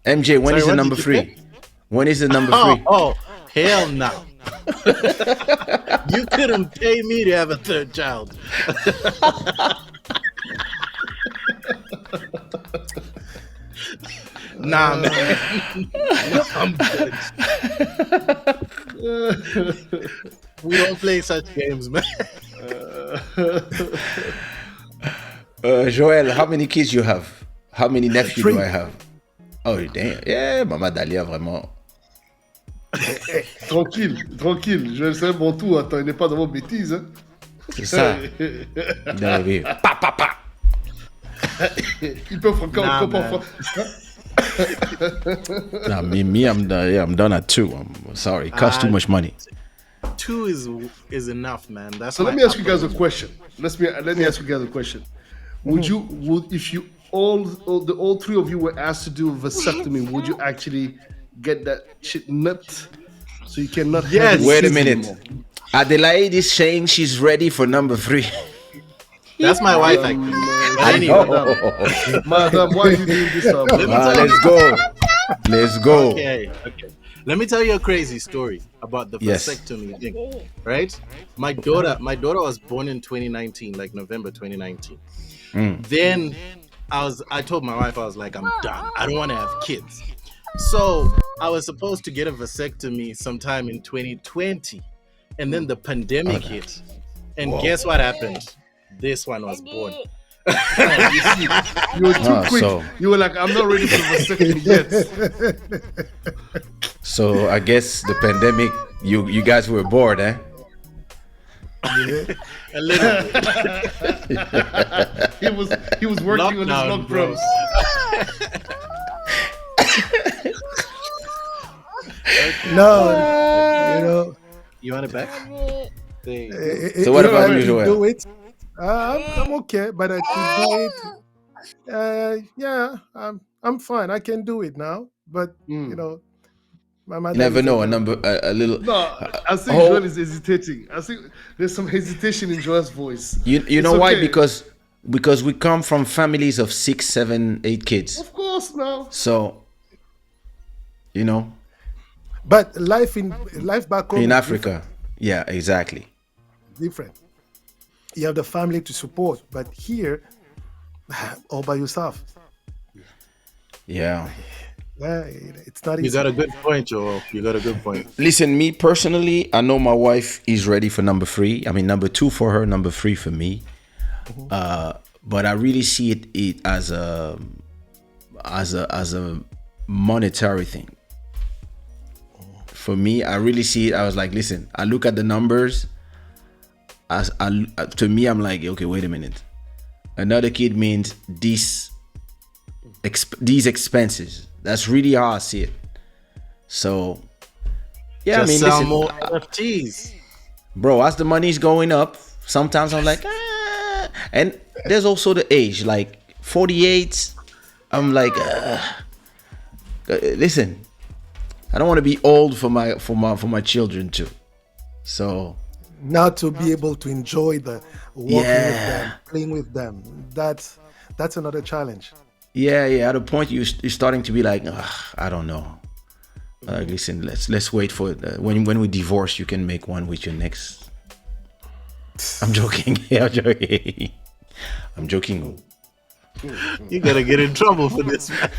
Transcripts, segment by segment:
MJ, when Sorry, is the what number did you 3? say? When is the number 3? Oh, hell no. You couldn't pay me to have a third child. Nah, man. No, I'm good. We don't play such games, man. Joel, how many kids you have? How many nephews 3. do I have? Oh, damn. Yeah, Maman Dalia, vraiment. Tranquille. Je vais faire mon tour. Attends, il n'est pas dans vos bêtises. Hein. C'est ça. Il doit arriver. Pa, pa, pa. Il peut encore Nah, pas. Nah, me, I'm done at 2. I'm sorry. It costs too much money. 2 is enough, man. That's So let me ask you guys a question. Let me ask you guys a question. Would if you all 3 of you were asked to do a vasectomy, would you actually get that shit nipped so you cannot? Yes. Wait a kids minute. anymore? Adelaide is saying she's ready for number 3. That's my wife, actually. But anyway, Madam, why are you doing this? Let's go. Okay. Let me tell you a crazy story about the Yes. vasectomy thing. Right? My daughter was born in 2019, like November 2019. Then I told my wife, I was like, I'm done. I don't want to have kids. So I was supposed to get a vasectomy sometime in 2020. And then the pandemic hit. And guess what happened? This one was born. You see, you were too quick. So- You were like, I'm not ready for vasectomy yet. So I guess the pandemic, you guys were bored, eh? A little bit. He was working on his Lockdown, bro. lockdowns. No, You want it back? There you go. So what about you, I can Joel? do it. I'm okay, but I can do it. Yeah, I'm fine. I can do it now. But my mother. You never is know. like, A little. No, I think Oh. Joel is hesitating. I think there's some hesitation in Joel's voice. You It's know why? okay. Because we come from families of 6, 7, 8 kids. Of course, now. So, But life back home in is Africa, yeah, exactly. different. You have the family to support, but here, all by yourself. Yeah. It's not You easy. got a good point, Joel. You got a good point. Listen, me personally, I know my wife is ready for number 3. I mean, number 2 for her, number 3 for me. But I really see it as a monetary thing. For me, I really see it. I was like, listen, I look at the numbers. To me, I'm like, okay, wait a minute. Another kid means these expenses. That's really how I see it. So, yeah, Just I mean, sell listen, more NFTs. bro, as the money's going up, sometimes I'm like, and there's also the age, like 48. I'm like, listen, I don't want to be old for my children too. So Now to be able to enjoy the walking with them, playing with them, that's another challenge. yeah, at a point you're starting to be like, I don't know. Listen, let's wait for it. When we divorce, you can make one with your next. I'm joking. I'm joking. I'm joking. You're gonna get in trouble for this, man.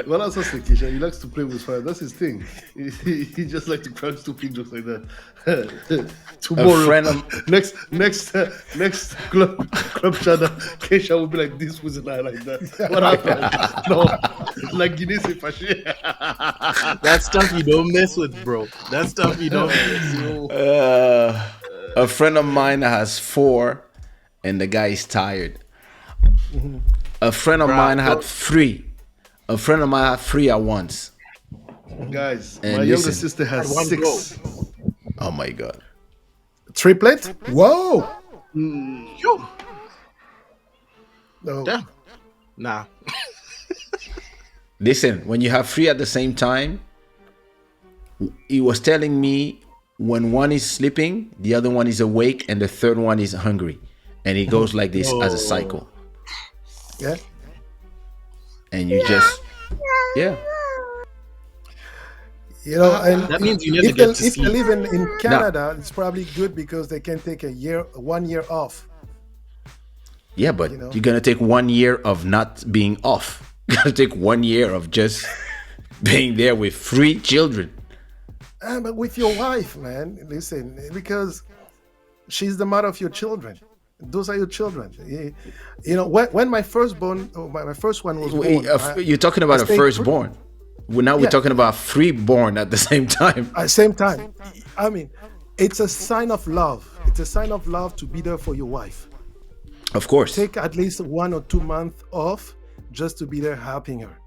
Well, that's just Kaysha. He likes to play with fire. That's his thing. He just likes to crack stupid jokes like that. Tomorrow, A friend of- next club Shada, Kaysha will be like this with an eye like that. What happened? No, like Guinness is fâché. That stuff you don't mess with, bro. That stuff you don't mess with. A friend of mine has 4, and the guy is tired. A friend of mine had 3. A friend of mine had 3 at once. Guys, And my younger listen, sister has one 6. Oh my god. Triplet? Whoa! Yo, No. damn. Nah. Listen, when you have 3 at the same time, he was telling me when one is sleeping, the other one is awake, and the third one is hungry, and it goes like this as a cycle. Yeah. And you just Yeah. And That means you never if they get to if they sleep. live in Now, Canada, it's probably good because they can take 1 year off. yeah, but You know, you're gonna take 1 year of not being off. You're gonna take 1 year of just being there with 3 children. but with your wife, man. Listen, because she's the mother of your children. Those are your children. When my firstborn, my first one was born, You're talking I about a stayed. firstborn. Well, now we're Yeah, talking about 3 born at the same time. at the same time. I mean, it's a sign of love. It's a sign of love to be there for your wife. Of course. Take at least 1 or 2 months off just to be there helping her.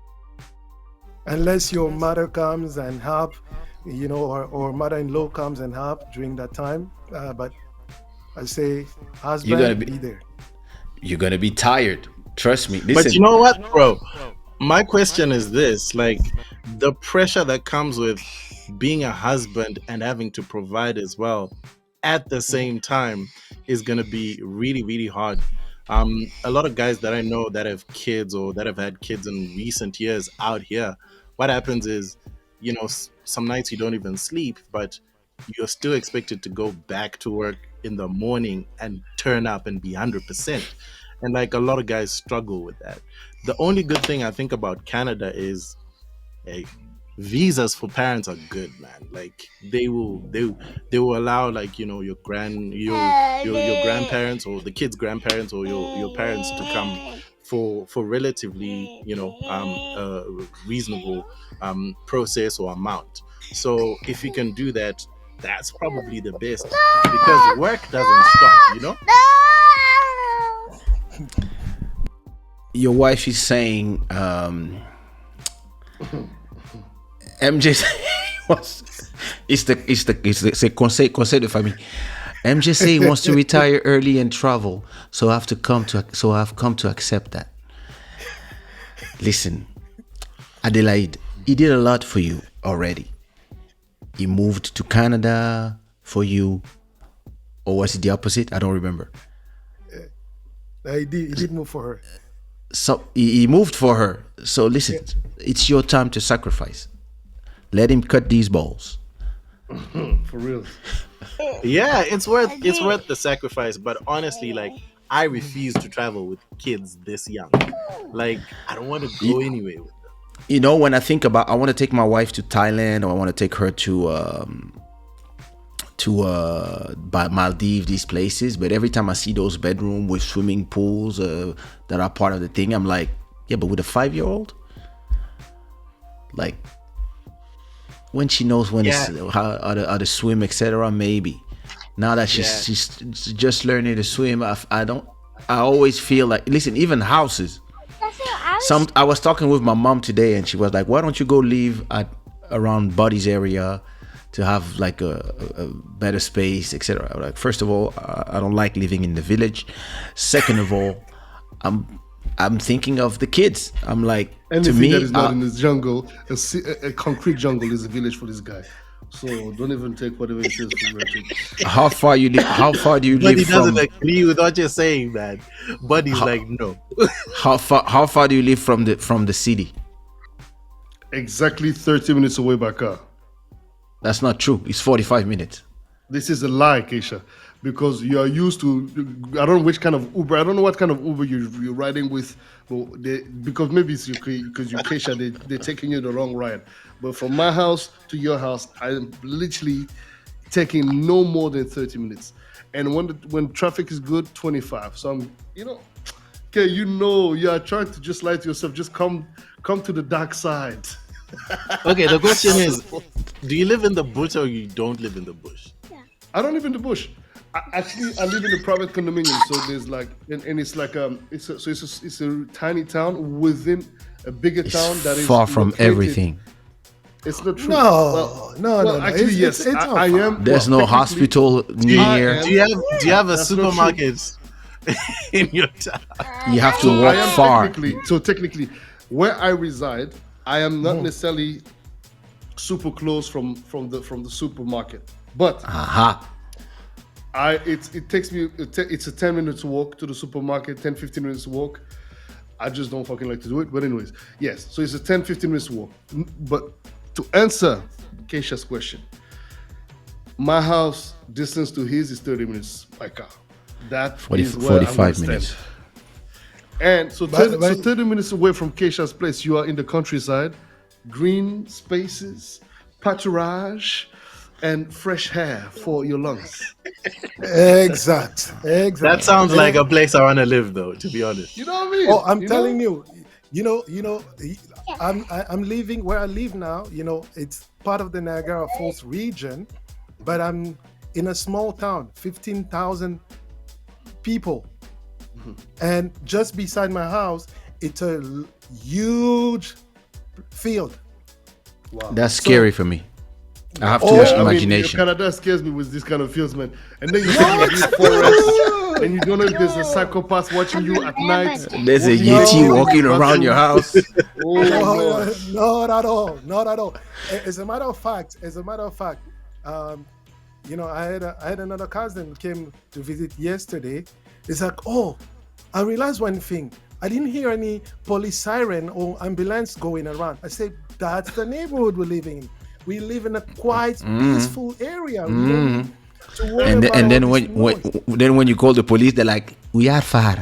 Unless your mother comes and help, or mother-in-law comes and help during that time. But I say, You're gonna husband, be be there. you're gonna be tired. Trust me. But you Listen, know what, bro? My question is this: like, the pressure that comes with being a husband and having to provide as well at the same time is going to be really, really hard. A lot of guys that I know that have kids or that have had kids in recent years out here, what happens is, some nights you don't even sleep, but you're still expected to go back to work in the morning and turn up and be 100%. And like a lot of guys struggle with that. The only good thing I think about Canada is, hey, visas for parents are good, man. Like they will allow, like, your grandparents or the kids' grandparents or your parents to come for relatively, reasonable process or amount. So if you can do that, that's probably the best, because work doesn't stop. your wife is saying MJ was c'est conseil de famille. MJ say he wants to retire early and travel, so I've come to accept that. Listen, Adelaide, he did a lot for you already. He moved to Canada for you, or was it the opposite? I don't remember. He did move for her. So he moved for her. So listen, it's your time to sacrifice. Let him cut these balls. For real. Yeah, it's worth the sacrifice. But honestly, like, I refuse to travel with kids this young. Like, I don't want to go anywhere with them. When I think about, I want to take my wife to Thailand, or I want to take her to Maldives, these places. But every time I see those bedroom with swimming pools that are part of the thing, I'm like, yeah, but with a 5-year-old, like, when she knows how to swim, etc. Maybe. Now that she's just learning to swim, I always feel like, listen, even houses. I was talking with my mom today, and she was like, "Why don't you go live around Buddy's area to have like a better space, etc." Like, first of all, I don't like living in the village. Second of all, I'm thinking of the kids. I'm like, Anything to me, that is not in this jungle, a concrete jungle is a village for this guy. So don't even take whatever it is for granted. how far do you Buddy live from? doesn't agree with what you're saying, man. Buddy's like, no. How far do you live from the city? Exactly 30 minutes away by car. That's not true. It's 45 minutes. This is a lie, Kaysha, because you are used to. I don't know which kind of Uber. I don't know what kind of Uber you're riding with. But because maybe it's because you Kaysha, they're taking you the wrong ride. But from my house to your house, I'm literally taking no more than 30 minutes. And when traffic is good, 25. So I'm, okay, you are trying to just lie to yourself. Just come to the dark side. Okay, the question is, do you live in the bush or you don't live in the bush? I don't live in the bush. I live in a private condominium. So there's like, and it's like it's a tiny town within a bigger town that is far from located. Everything. It's not true. No. Actually, yes, I am. There's well, no technically- hospital near. Do you have a That's not true. supermarket in your town? You have to I walk am far. technically, where I reside, I am not necessarily super close from the supermarket, but Aha. it takes me. It's a 10 minutes walk to the supermarket, 10-15 minutes walk. I just don't fucking like to do it. But anyways, yes. So it's a 10, 15 minutes walk. But to answer Kaysha's question, my house distance to his is 30 minutes by car. That 45 minutes. And so 30 minutes away from Kaysha's place, you are in the countryside, green spaces, pâturage, and fresh air for your lungs. Exact. That sounds like a place I want to live, though. To be honest. You know what I mean? Oh, I'm telling you, I'm living where I live now. It's part of the Niagara Falls region, but I'm in a small town, 15,000 people. And just beside my house, it's a huge field. Wow. That's scary for me. I have too much imagination. Canada scares me with this kind of fields, man. And then you see these forests, and you don't know if there's a psychopath watching you at night. There's a Yeti walking around your house. No, not at all. Not at all. As a matter of fact, I had another cousin who came to visit yesterday. It's like, oh, I realized one thing. I didn't hear any police siren or ambulance going around. I said, that's the neighborhood we're living in. We live in a quite peaceful area. We don't need to worry about And then all this noise. when you call the police, they're like, we are far.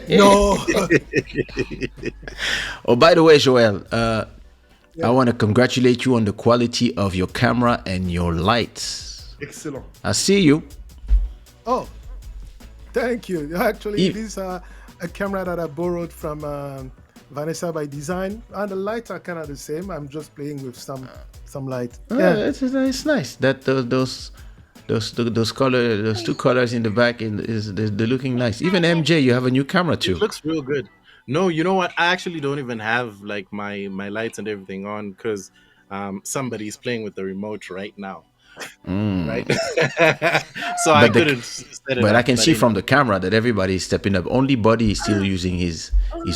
No. Oh, by the way, Joel, I want to congratulate you on the quality of your camera and your lights. Excellent. I see you. Oh, thank you. Actually, this is a camera that I borrowed from Vanessa by Design, and the lights are kind of the same. I'm just playing with some light. It's nice that those colors, those two colors in the back, they're looking nice. Even MJ, you have a new camera too. It looks real good. No, you know what? I actually don't even have like my lights and everything on because somebody's playing with the remote right now. Right. So I couldn't set it but up, I can see from the camera that everybody is stepping up. Only Buddy is still using his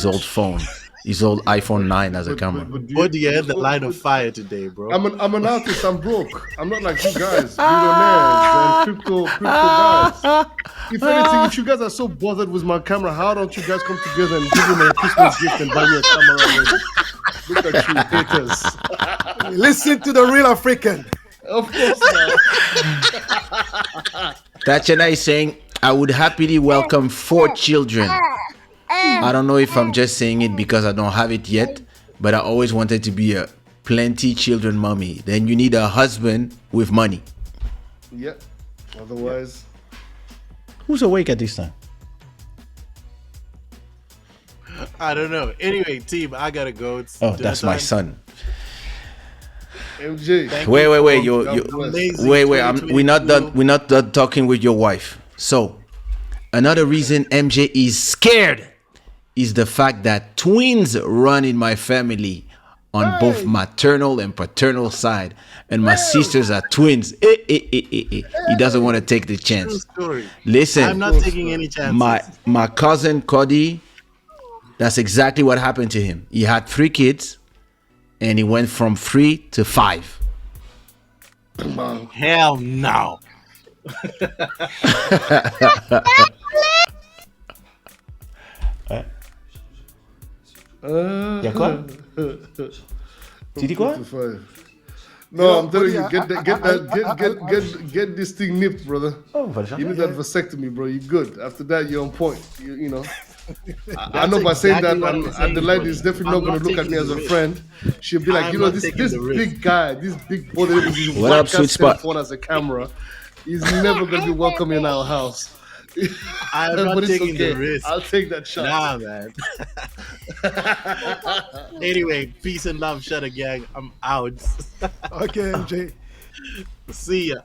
old phone, his old iPhone 9 as a camera. What do you have the line of fire today, bro? I'm an artist. I'm broke. I'm not like you guys, billionaires and crypto guys. If anything, if you guys are so bothered with my camera, how don't you guys come together and give me a Christmas gift and buy me a camera already? Look at you, haters. Listen to the real African. Of course not. Tatiana is saying, I would happily welcome 4 children. I don't know if I'm just saying it because I don't have it yet, but I always wanted to be a plenty children mommy. Then you need a husband with money. Yeah. Otherwise. Who's awake at this time? I don't know. Anyway, team, I gotta go. It's That's my son. MJ. Wait. Amazing. We're not done talking with your wife. So, another reason MJ is scared is the fact that twins run in my family on both maternal and paternal side, and my sisters are twins. He doesn't want to take the chance. Listen, I'm not taking any chances. My cousin Cody, that's exactly what happened to him. He had 3 kids. And he went from 3 to 5. Hell no. Y'a quoi? Tu dis quoi? No, I'm telling you, get this thing nipped, brother. You need that vasectomy, bro. You're good. After that, you're on point. You know. I know by saying that, and the lady is definitely not going to look at me as a friend. She'll be like, this big guy, this big boy with his phone as a camera, he's never going to be welcome in our house. I'm not taking the risk. I'll take that shot. Nah, man. Anyway, peace and love, Shada gang. I'm out. Okay, MJ. See ya.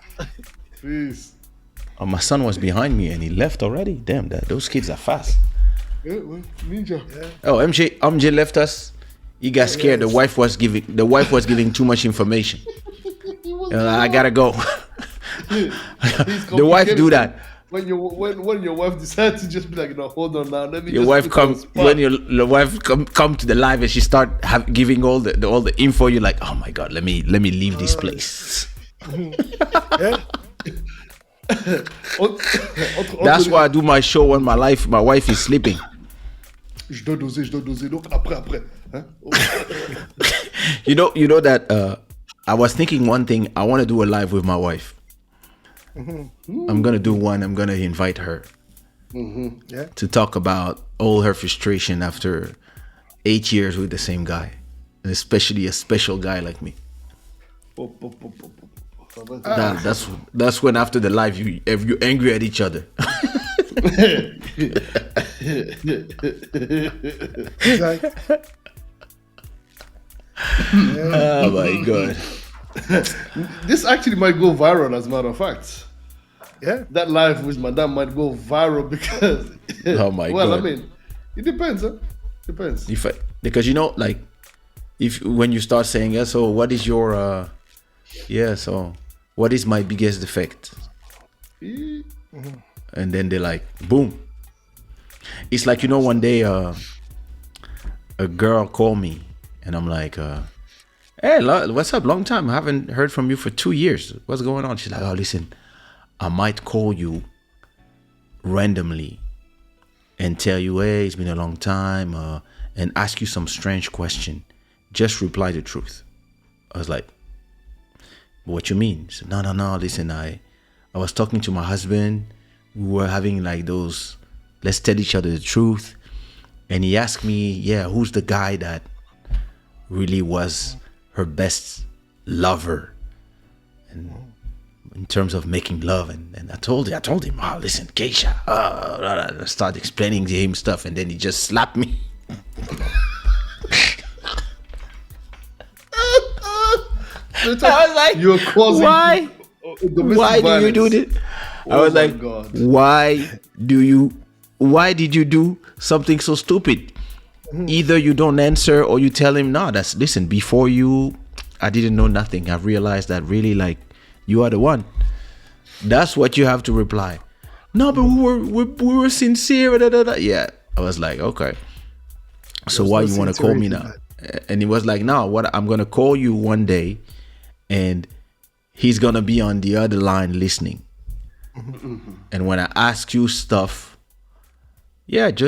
Peace. Oh, my son was behind me and he left already. Damn, those kids are fast. Yeah, well, ninja. Yeah. Oh, MJ left us. He got scared. The wife was giving too much information. I gotta go. The wife do that. When your wife decides to just be like, no, hold on now. Let me. Your wife comes when your wife come to the live and she start giving all the info. You're like, oh my god, let me leave this place. That's why I do my show when my wife is sleeping. Je dois doser. Donc après. Hein? You know that I was thinking one thing. I want to do a live with my wife. I'm gonna do one. I'm gonna invite her Yeah. to talk about all her frustration after 8 years with the same guy, and especially a special guy like me. That's when after the live you're angry at each other. Exactly. Oh my god. This actually might go viral, as a matter of fact. Yeah. That live with Madame might go viral because. Oh my well, god. I mean, it depends, huh? Depends. Because like if when you start saying so what is your so what is my biggest defect, and then they're like boom. It's like one day a girl called me and I'm like hey, what's up? Long time. I haven't heard from you for 2 years. What's going on? She's like, oh, listen, I might call you randomly and tell you, hey, it's been a long time, and ask you some strange question. Just reply the truth. I was like, what you mean? She said, no, listen, I was talking to my husband. We were having like those, let's tell each other the truth. And he asked me, yeah, who's the guy that really was her best lover, and in terms of making love, and I told him, oh, listen, Kaysha. I started explaining to him stuff, and then he just slapped me. I was like, You're causing why? Why do you do this? I was like, God. why did you do something so stupid? Either you don't answer or you tell him, no, listen, before I didn't know nothing. I've realized that really, like, you are the one. That's what you have to reply. No, but we were sincere. Da, da, da. Yeah. I was like, okay. So why you want to call me now? And he was like, no, what I'm going to call you one day and he's going to be on the other line listening. And when I ask you stuff, at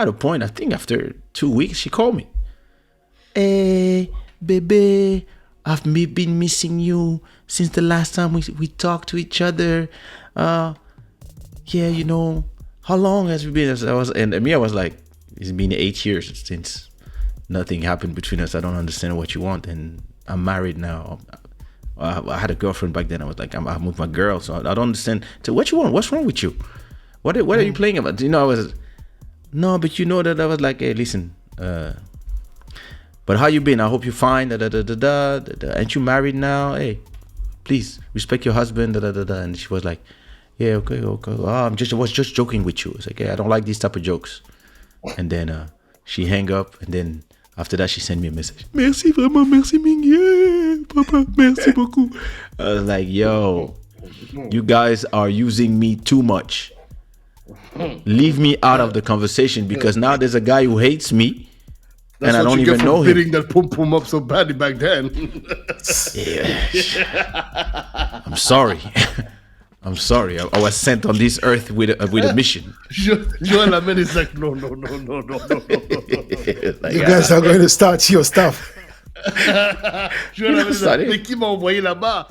a point, I think after 2 weeks, she called me. Hey, baby, I've been missing you since the last time we talked to each other. How long has it been? I was like, it's been 8 years since nothing happened between us. I don't understand what you want, and I'm married now. I had a girlfriend back then. I was like, I'm with my girl, so I don't understand. So what you want? What's wrong with you? What are you playing about? I was, no, but that I was like, hey, listen, but how you been? I hope you're fine. Aren't you married now? Hey, please respect your husband. And she was like, yeah, okay. Oh, I was just joking with you. I was like, hey, I don't like these type of jokes. And then she hang up, and then after that she sent me a message. Merci vraiment, merci Ming, papa, merci beaucoup. I was like, yo, you guys are using me too much. Leave me out of the conversation, because now there's a guy who hates me. That's and I don't even know him. Beating that pum up so badly back then. Yeah. I'm sorry. I'm sorry. I was sent on this earth with a mission. Joel Lamin is like, no. Like, You guys are going to start your stuff. Joel Lamin is like, mais qui m'a envoyé là-bas?